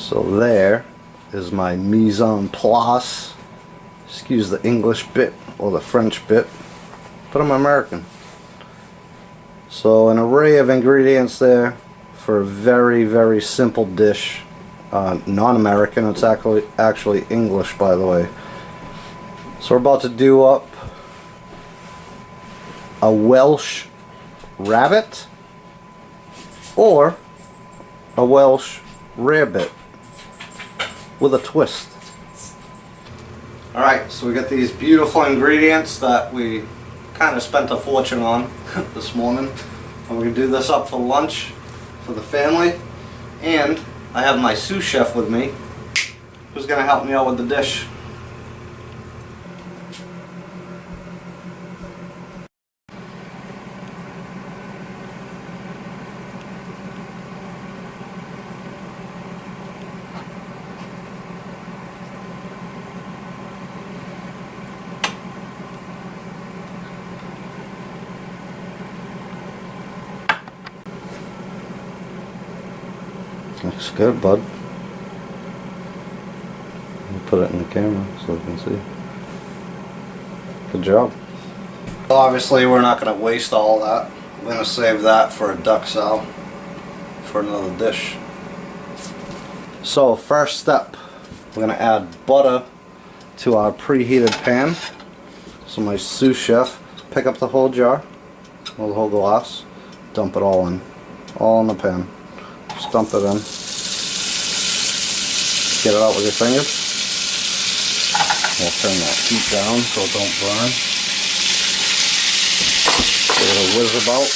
So there is my mise en place. Excuse the English bit or the French bit, but I'm American. So an array of ingredients there for a very, very simple dish. Non-American, it's actually English, by the way. So we're about to do up a Welsh rabbit or a Welsh rarebit with a twist. Alright, so we got these beautiful ingredients that we kind of spent a fortune on this morning. And we're going to do this up for lunch for the family. And I have my sous chef with me who's going to help me out with the dish. Looks good, bud. I'll put it in the camera so you can see. Good job. Well, obviously we're not going to waste all that. We're going to save that for a duck sal for another dish. So first step, we're going to add butter to our preheated pan. So my sous chef, pick up the whole jar, or the whole glass, dump it all in the pan. Just dump it in. Get it out with your fingers. We'll turn that heat down so it don't burn. Give it a whiz about.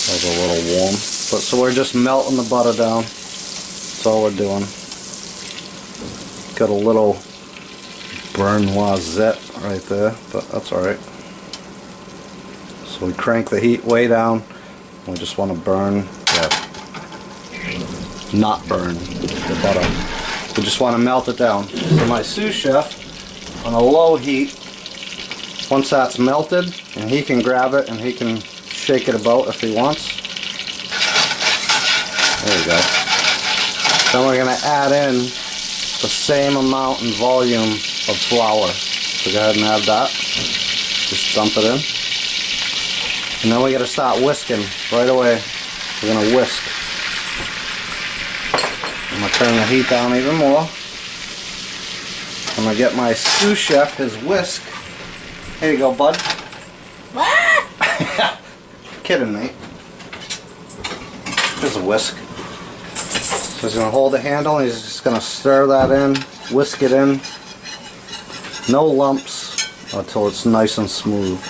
That was a little warm. But so we're just melting the butter down. That's all we're doing. Got a little burn noisette right there, but that's alright. So we crank the heat way down. We just want to burn, not burn the butter. We just want to melt it down. So my sous chef, on a low heat, once that's melted, and he can grab it and he can shake it about if he wants. There you go. Then we're going to add in the same amount and volume of flour. So go ahead and add that. Just dump it in. And then we got to start whisking right away. We're going to whisk. I'm going to turn the heat down even more. I'm going to get my sous chef his whisk. Here you go, bud. Kidding me. Here's a whisk. So he's going to hold the handle and he's just going to stir that in, whisk it in. No lumps until it's nice and smooth.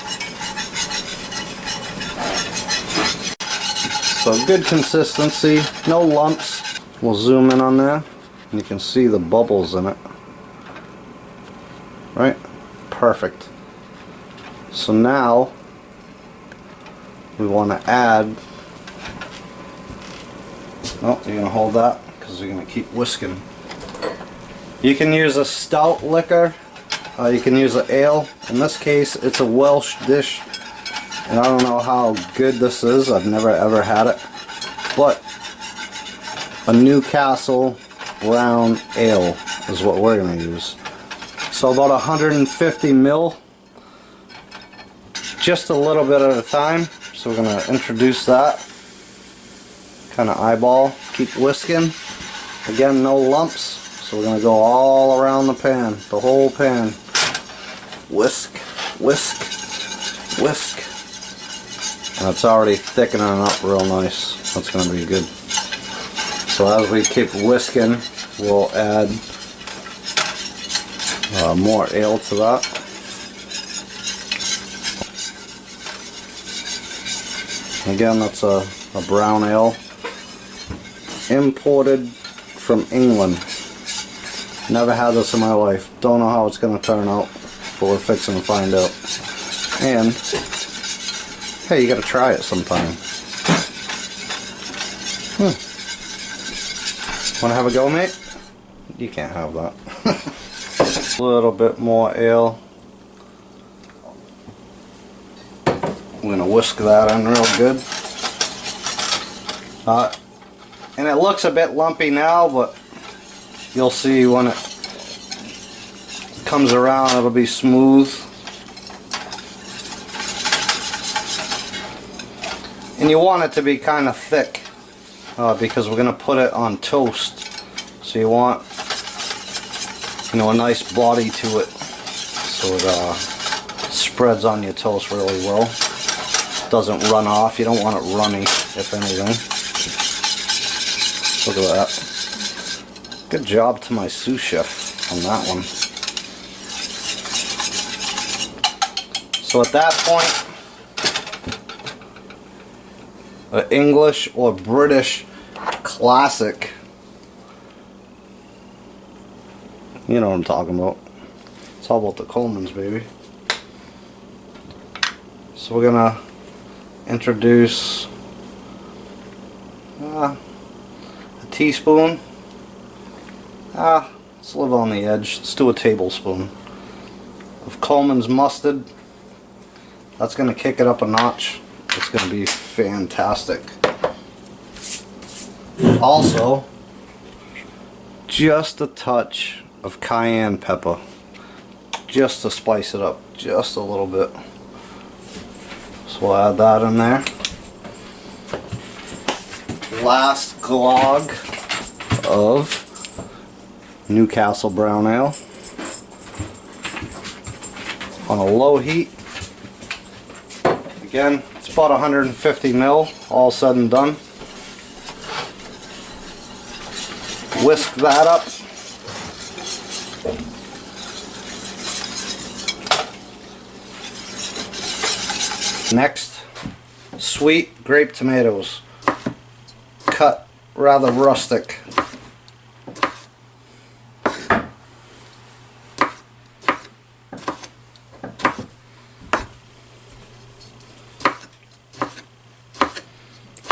So good consistency, no lumps. We'll zoom in on there and you can see the bubbles in it. Right? Perfect. So now we want to add, oh, you're going to hold that because you're going to keep whisking. You can use a stout liquor, you can use an ale. In this case it's a Welsh dish. And I don't know how good this is, I've never ever had it, but a Newcastle brown ale is what we're going to use. So about 150 ml, just a little bit at a time. So we're going to introduce that, kind of eyeball, keep whisking. Again, no lumps, so we're going to go all around the pan, the whole pan. Whisk, whisk, whisk. And it's already thickening up real nice. That's going to be good. So as we keep whisking, we'll add more ale to that. Again, that's a brown ale. Imported from England. Never had this in my life. Don't know how it's going to turn out, but we're fixing to find out. And hey, you gotta try it sometime. Wanna have a go, mate? You can't have that. A little bit more ale. We're gonna whisk that in real good. And it looks a bit lumpy now, but you'll see when it comes around it'll be smooth. And you want it to be kind of thick because we're going to put it on toast. So you want, you know, a nice body to it so it spreads on your toast really well. Doesn't run off. You don't want it runny, if anything. Look at that. Good job to my sous chef on that one. So at that point, an English or British classic, you know what I'm talking about. It's all about the Coleman's, baby. So we're gonna introduce a teaspoon. Let's live on the edge. Let's do a tablespoon of Coleman's mustard. That's gonna kick it up a notch. It's gonna be fantastic. Also, just a touch of cayenne pepper, just to spice it up just a little bit. So we'll add that in there. Last glog of Newcastle brown ale on a low heat. Again, it's about 150 ml, all said and done. Whisk that up. Next, sweet grape tomatoes, cut rather rustic.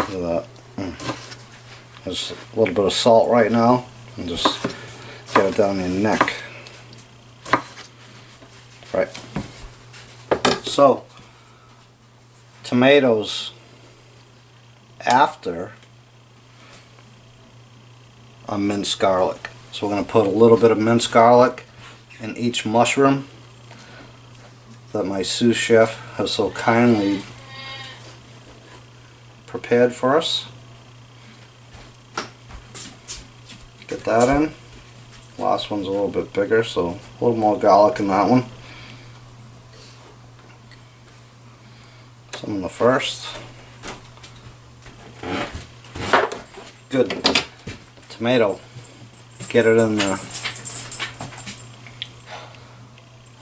Look at that. There's a little bit of salt right now, and just get it down your neck. Right. So, tomatoes after a minced garlic. So we're going to put a little bit of minced garlic in each mushroom that my sous chef has so kindly prepared for us. Get that in. Last one's a little bit bigger, so a little more garlic in that one. Some in the first. Good. Tomato. Get it in there.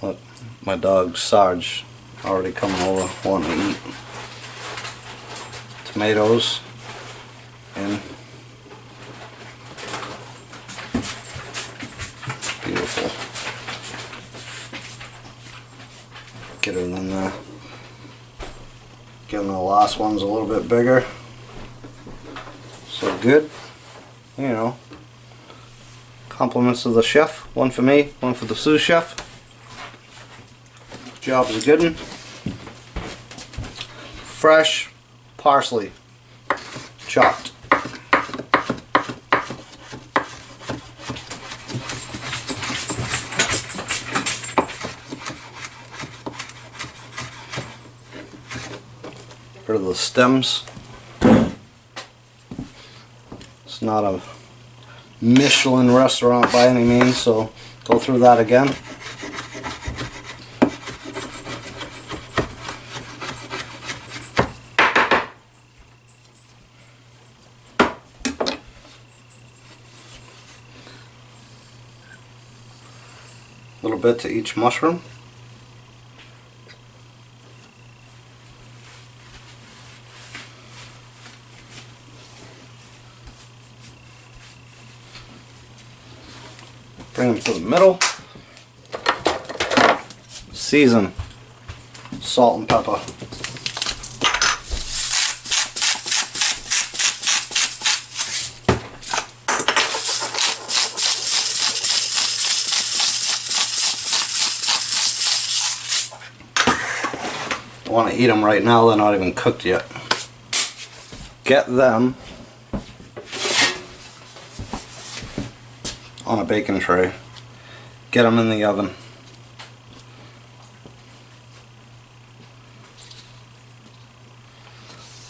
Look, my dog Sarge already coming over wanting to eat. Tomatoes in. Beautiful. Get it in there. Again, the last one's a little bit bigger. So good. You know. Compliments to the chef. One for me, one for the sous chef. Job's a good one. Fresh parsley. Chopped. Rid of the stems. It's not a Michelin restaurant by any means, so go through that again. A little bit to each mushroom. Bring them to the middle. Season. Salt and pepper. I want to eat them right now, they're not even cooked yet. Get them on a baking tray. Get them in the oven.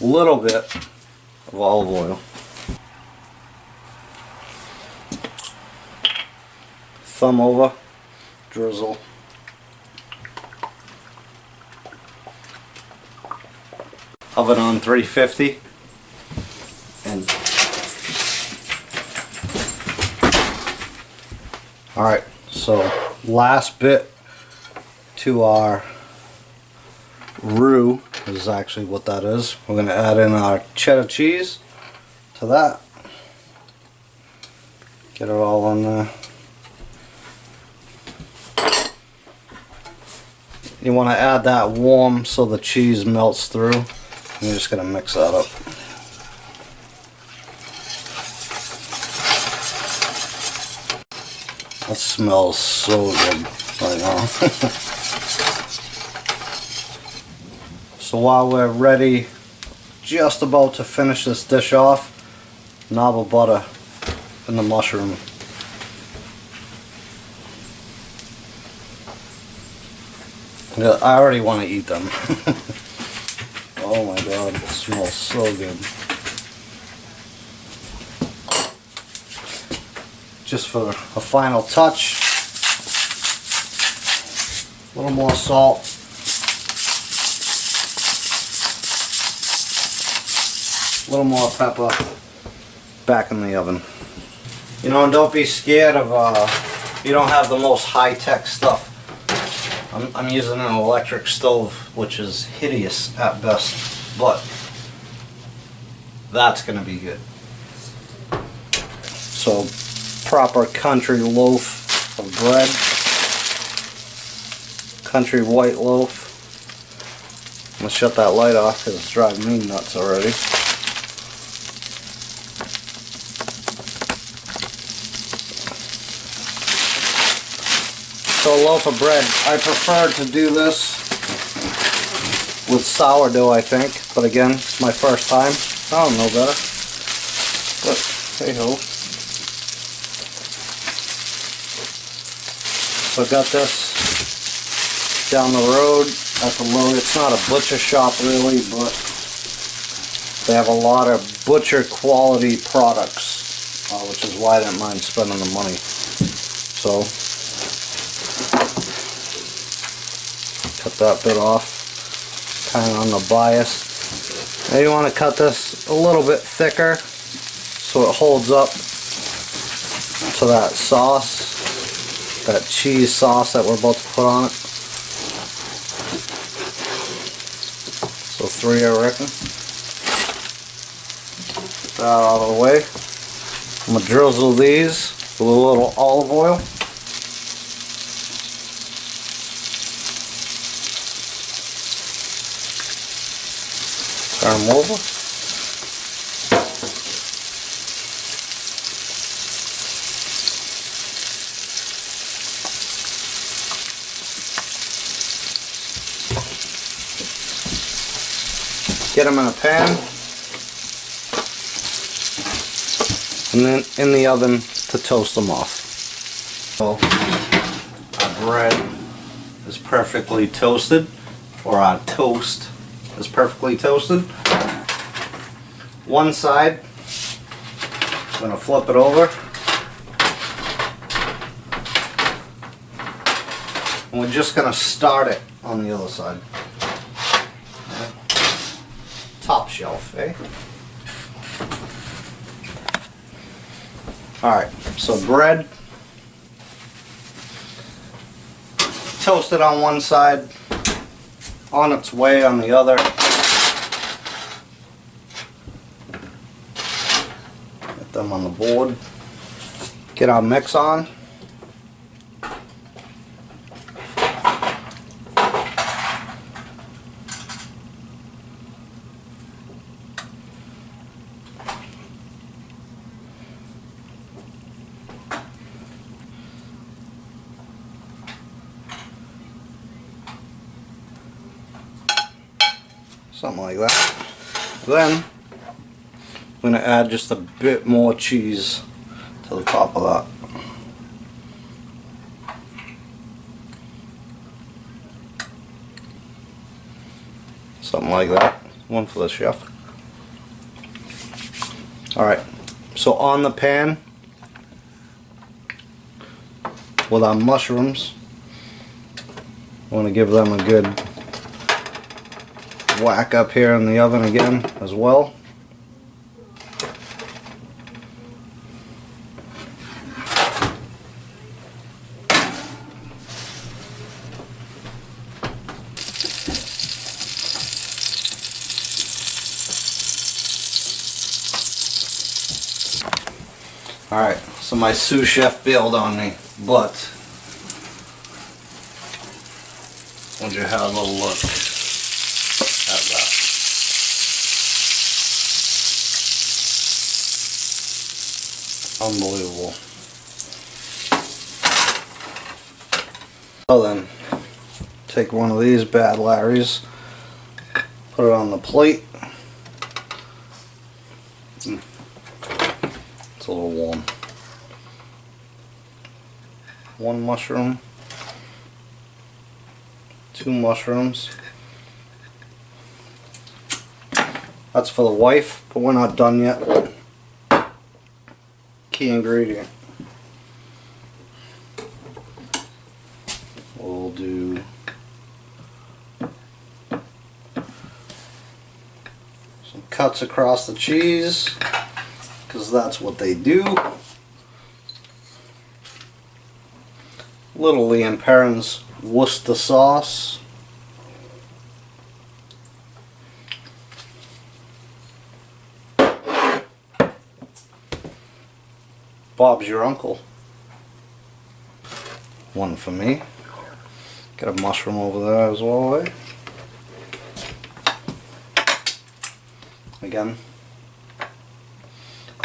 A little bit of olive oil. Thumb over, drizzle. Oven on 350. And alright, so last bit to our roux is actually what that is. We're going to add in our cheddar cheese to that. Get it all in there. You want to add that warm so the cheese melts through. And you're just going to mix that up. That smells so good right now. So while we're ready, just about to finish this dish off, knob of butter in the mushroom. I already want to eat them. Oh my god, it smells so good. Just for a final touch, a little more salt. A little more pepper. Back in the oven. You know, and don't be scared of you don't have the most high-tech stuff. I'm using an electric stove, which is hideous at best, but that's gonna be good. So, proper country loaf of bread, country white loaf. I'm gonna shut that light off because it's driving me nuts already. So a loaf of bread, I prefer to do this with sourdough, I think, but again, it's my first time. I don't know better, but hey ho. So I got this down the road at the load. It's not a butcher shop really, but they have a lot of butcher quality products, which is why I didn't mind spending the money. So cut that bit off, kind of on the bias. Now you want to cut this a little bit thicker so it holds up to that sauce, that cheese sauce that we're about to put on it. So 3, I reckon. Get that out of the way. I'm going to drizzle these with a little olive oil. Turn them over. Get them in a pan, and then in the oven to toast them off. So our bread is perfectly toasted, or our toast is perfectly toasted. One side, I'm going to flip it over, and we're just going to start it on the other side. Top shelf, eh? Alright, so bread toasted on one side, on its way on the other. Get them on the board. Get our mix on. Something like that. Then I'm going to add just a bit more cheese to the top of that. Something like that. One for the chef. Alright, so on the pan with our mushrooms, I want to give them a good whack up here in the oven again as well. Alright, so my sous chef bailed on me, but would you have a look at that? Unbelievable. So then, take one of these bad Larrys, put it on the plate. It's a little warm. One mushroom, two mushrooms. That's for the wife, but we're not done yet. Key ingredient. We'll do some cuts across the cheese, because that's what they do. Little Lee and Perrin's Worcester sauce. Bob's your uncle. One for me. Got a mushroom over there as well, eh? Again,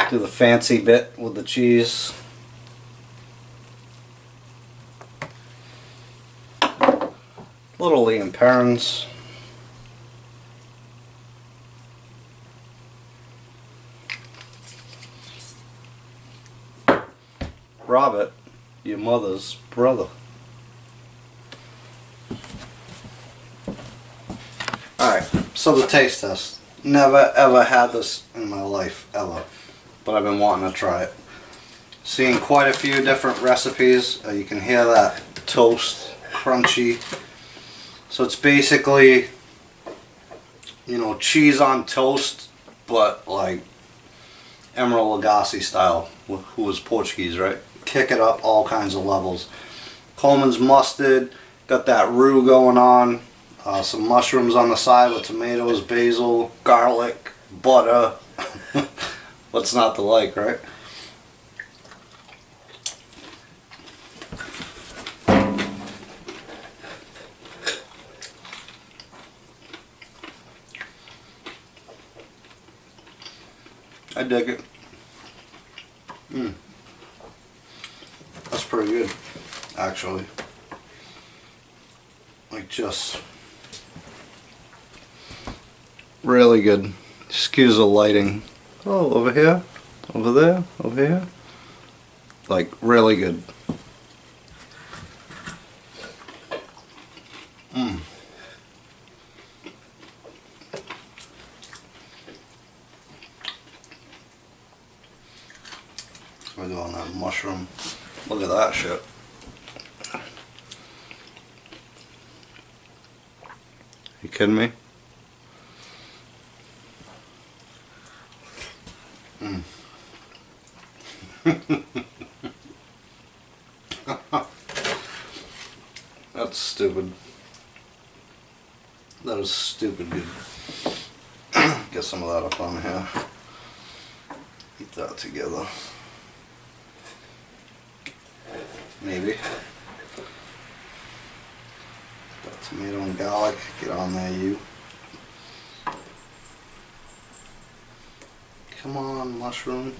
do the fancy bit with the cheese. Little Lee and Perrin's. Rarebit, your mother's brother. Alright, so the taste test. Never ever had this in my life, ever. But I've been wanting to try it. Seeing quite a few different recipes. You can hear that toast, crunchy. So it's basically, you know, cheese on toast, but like Emeril Lagasse style, who was Portuguese, right? Kick it up all kinds of levels. Coleman's mustard, got that roux going on, some mushrooms on the side with tomatoes, basil, garlic, butter. What's not to like, right? I dig it. That's pretty good, actually. Like, just really good. Excuse the lighting. Oh, over here, over there, over here. Like, really good. We're doing that mushroom. Look at that shit. You kidding me? That's stupid. That is stupid good. Get some of that up on here. Eat that together. Maybe. Got tomato and garlic. Get on there, you. Come on, mushroom.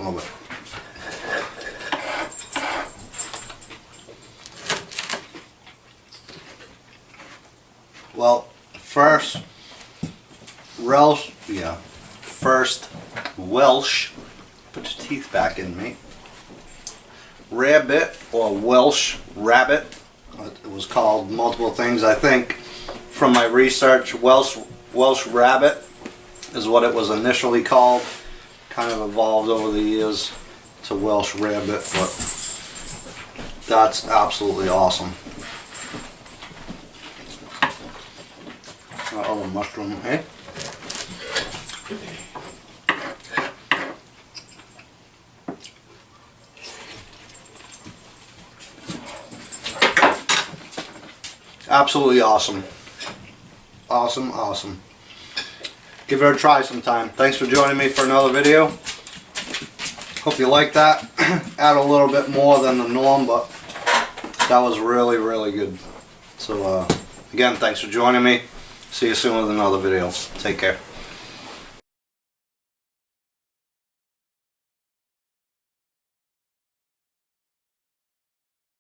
Love it. Well, first Welsh, put your teeth back in me. Rarebit or Welsh rabbit. It was called multiple things, I think. From my research, Welsh rabbit is what it was initially called. Kind of evolved over the years to Welsh rarebit, but that's absolutely awesome. Got all the mushroom here. Absolutely awesome. Awesome, awesome. Give it a try sometime. Thanks for joining me for another video. Hope you like that. Add a little bit more than the norm, but that was really, really good. So, again, thanks for joining me. See you soon with another video. Take care.